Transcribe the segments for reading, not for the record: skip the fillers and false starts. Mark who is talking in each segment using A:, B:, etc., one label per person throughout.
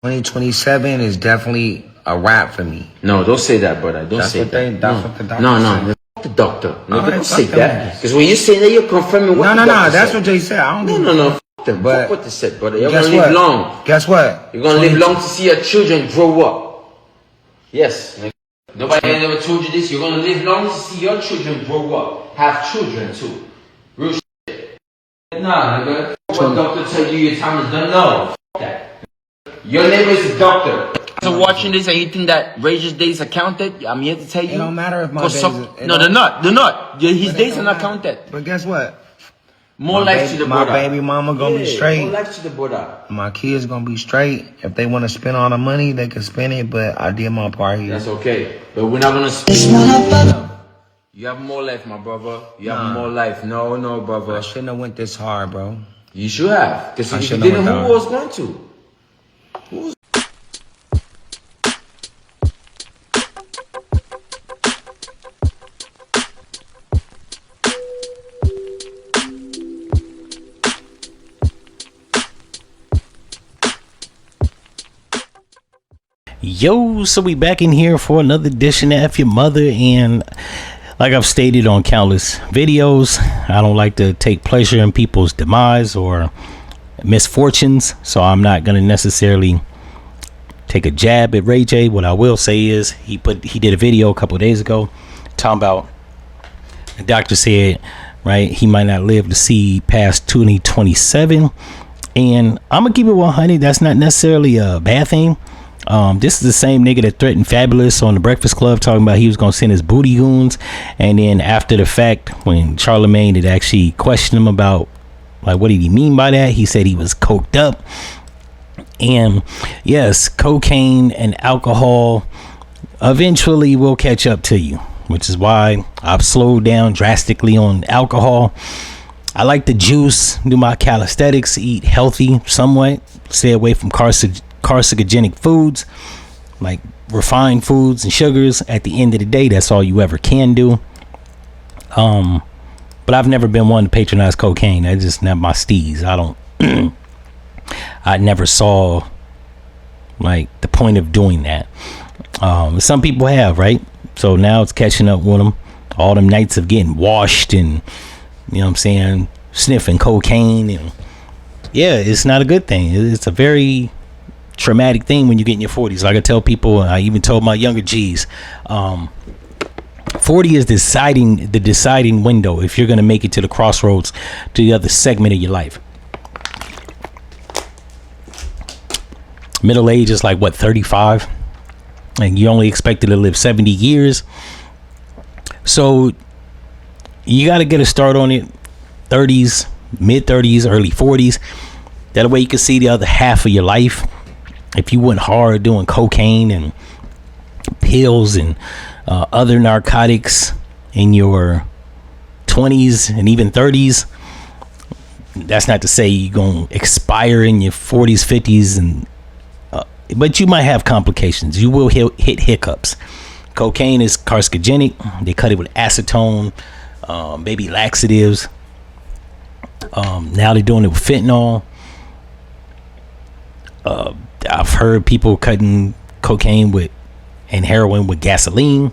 A: 2027 is definitely a wrap for me.
B: No, don't say that, brother. Don't say that.
A: That's what the doctor
B: No,
A: said.
B: the doctor. No,
A: All
B: don't
A: right,
B: say
A: fuck them
B: that.
A: niggas.
B: Because when you say that, you're confirming what the doctor
A: No, that's
B: said.
A: what they said. I don't give a
B: No,
A: fuck.
B: fuck them.
A: But
B: Fuck what they said, brother. You're
A: guess
B: gonna live
A: what?
B: long.
A: Guess what?
B: You're gonna live long to see your children grow up. Yes. Nobody ever told you this. You're gonna live long to see your children grow up. Have children too. Real shit. Nah, nigga. What doctor tell you your time is done? No. Fuck that. Your neighbor is a doctor. So watching this and you think that Ray's days are counted? I'm here to tell you.
A: It don't matter if my days
B: No, they're not. They're not. His days are not counted.
A: But guess what?
B: More life to the brother.
A: My baby mama gonna be straight.
B: More life to the brother.
A: My kids gonna be straight. If they want to spend all the money, they can spend it. But I did my part here.
B: That's okay. But we're not gonna spend. You have more life, my brother. You have more life. No, brother.
A: I shouldn't have went this hard, bro.
B: You should have. Because if you didn't, who was going to?
C: Yo, so we back in here for another edition of F-ya-Motha, and like I've stated on countless videos, I don't like to take pleasure in people's demise or misfortunes, so I'm not going to necessarily take a jab at Ray J. What I will say is he did a video a couple of days ago talking about the doctor said, right, he might not live to see past 2027, and I'm gonna keep it 100. That's not necessarily a bad thing. This is the same nigga that threatened Fabulous on the Breakfast Club, talking about he was gonna send his booty goons, and then after the fact, when Charlemagne had actually questioned him about like what did he mean by that, he said he was coked up. And yes, cocaine and alcohol eventually will catch up to you, which is why I've slowed down drastically on alcohol. I like to juice, do my calisthenics, eat healthy somewhat, stay away from carcinogenic foods like refined foods and sugars. At the end of the day, that's all you ever can do. But I've never been one to patronize cocaine. That's just not my steez. I never saw like the point of doing that. Some people have, right? So now it's catching up with them. All them nights of getting washed and, you know what I'm saying, sniffing cocaine, and yeah, it's not a good thing. It's a very traumatic thing when you get in your 40s. Like I tell people, I even told my younger G's, 40 is the deciding window if you're going to make it to the crossroads, to the other segment of your life. Middle age is like what, 35, and you only expected to live 70 years. So you got to get a start on it 30s, mid 30s, early 40s. That way you can see the other half of your life. If you went hard doing cocaine and pills and other narcotics in your 20s and even 30s, that's not to say you're going to expire in your 40s, 50s, and but you might have complications. You will hit hiccups. Cocaine is carcinogenic. They cut it with acetone, baby laxatives. Now they're doing it with fentanyl. I've heard people cutting cocaine with and heroin with gasoline.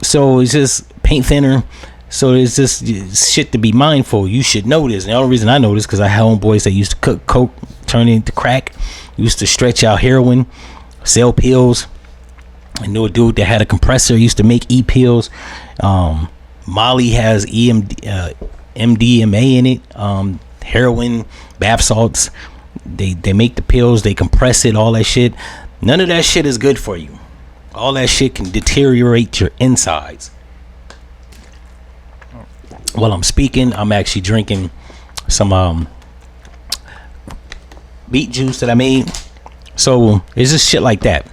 C: So it's just paint thinner. So it's just shit to be mindful. You should know this. And the only reason I know this because I had homeboys that used to cook coke, turn it into crack, used to stretch out heroin, sell pills. I knew a dude that had a compressor, used to make e-pills. Molly has MDMA in it, heroin, bath salts. They make the pills, they compress it, all that shit. None of that shit is good for you. All that shit can deteriorate your insides. While I'm speaking, I'm actually drinking some beet juice that I made. So it's just shit like that.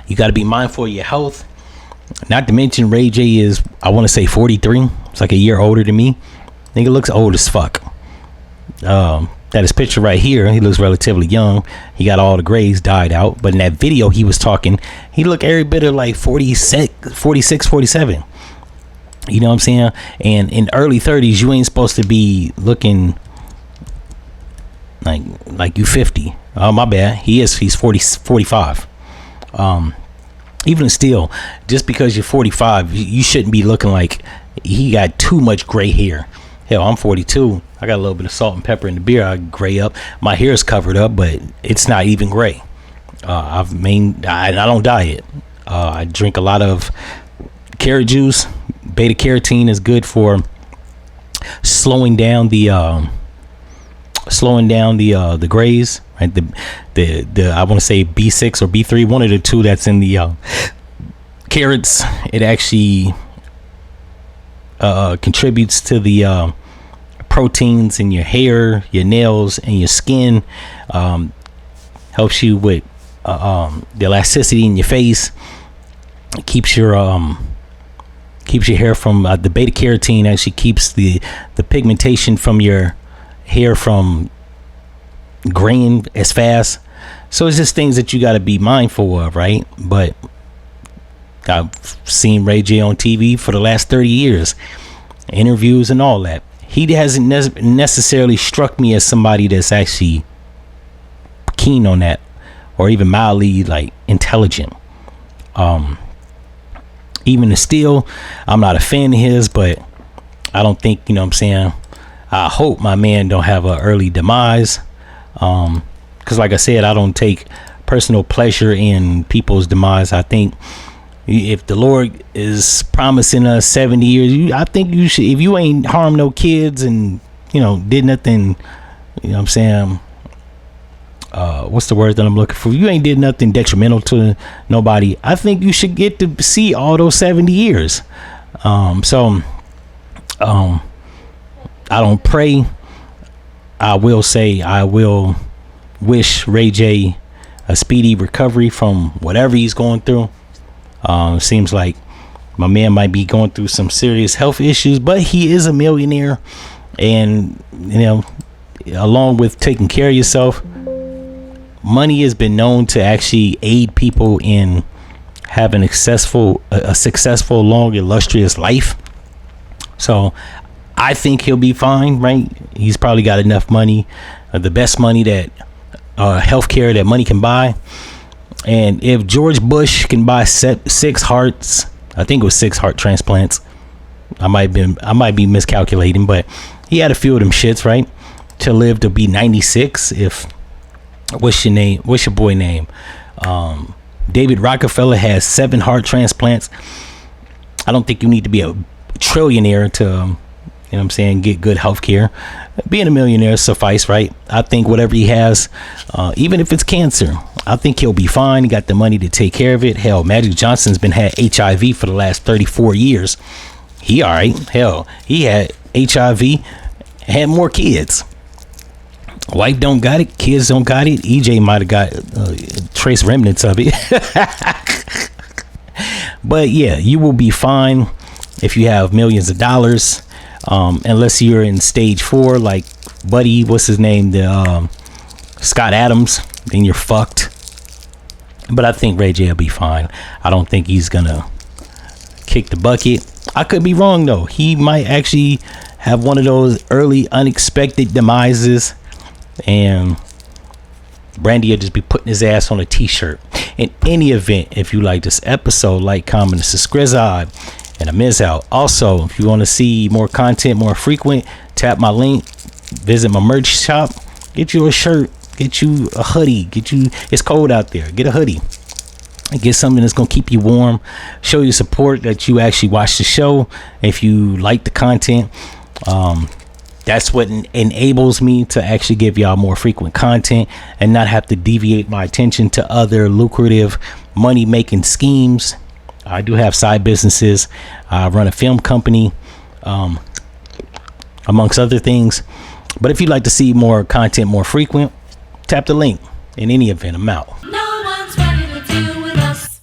C: You got to be mindful of your health. Not to mention Ray J is, I want to say 43. It's like a year older than me. Nigga looks old as fuck. That his picture right here, he looks relatively young. He got all the grays dyed out. But in that video he was talking, he looked every bit of like 46, 47. You know what I'm saying? And in early 30s, you ain't supposed to be looking like you 50. Oh, my bad. He's 45. Even still, just because you're 45, you shouldn't be looking like he got too much gray hair. Hell, I'm 42. I got a little bit of salt and pepper in the beer. I gray up. My hair is covered up, but it's not even gray. I don't dye it. I drink a lot of carrot juice. Beta carotene is good for slowing down the grays, right? The I want to say B6 or B3, one of the two that's in the carrots. It actually contributes to the proteins in your hair, your nails, and your skin. Helps you with the elasticity in your face. It keeps your hair from the beta carotene actually keeps the pigmentation from your hair from graying as fast. So it's just things that you got to be mindful of, right? But I've seen Ray J on TV for the last 30 years, interviews and all that. He hasn't necessarily struck me as somebody that's actually keen on that, or even mildly like intelligent. Even still, I'm not a fan of his, but I don't think, you know what I'm saying, I hope my man don't have an early demise. Because like I said, I don't take personal pleasure in people's demise. I think if the Lord is promising us 70 years, I think you should, if you ain't harmed no kids and, you know, did nothing, you know what I'm saying, what's the word that I'm looking for? You ain't did nothing detrimental to nobody. I think you should get to see all those 70 years. I don't pray. I will say I will wish Ray J a speedy recovery from whatever he's going through. Seems like my man might be going through some serious health issues, but he is a millionaire, and you know, along with taking care of yourself, money has been known to actually aid people in having a successful, long, illustrious life. So I think he'll be fine, right? He's probably got enough money, the best money that healthcare that money can buy. And if George Bush can buy 6 hearts, I think it was 6 heart transplants. I might be miscalculating, but he had a few of them shits, right? To live to be 96. If what's your name? What's your boy name? David Rockefeller has 7 heart transplants. I don't think you need to be a trillionaire to, you know what I'm saying, get good health care. Being a millionaire suffice, right? I think whatever he has, even if it's cancer, I think he'll be fine. He got the money to take care of it. Hell, Magic Johnson's been had HIV for the last 34 years. He all right. Hell, he had HIV, had more kids. Wife don't got it, kids don't got it. EJ might have got trace remnants of it. But yeah, you will be fine if you have millions of dollars, unless you're in stage 4 like Buddy, what's his name, the Scott Adams, then you're fucked. But I think Ray J will be fine. I don't think he's gonna kick the bucket. I could be wrong though. He might actually have one of those early unexpected demises, and Brandy will just be putting his ass on a t-shirt. In any event, if you like this episode, like, comment, and subscribe, and I miss out. Also, if you want to see more content more frequent, tap my link, visit my merch shop, get you a shirt, get you a hoodie, it's cold out there, get a hoodie and get something that's gonna keep you warm, show you support that you actually watch the show. If you like the content, that's what enables me to actually give y'all more frequent content and not have to deviate my attention to other lucrative money making schemes. I do have side businesses. I run a film company, amongst other things. But if you'd like to see more content more frequent, tap the link. In any event, I'm out.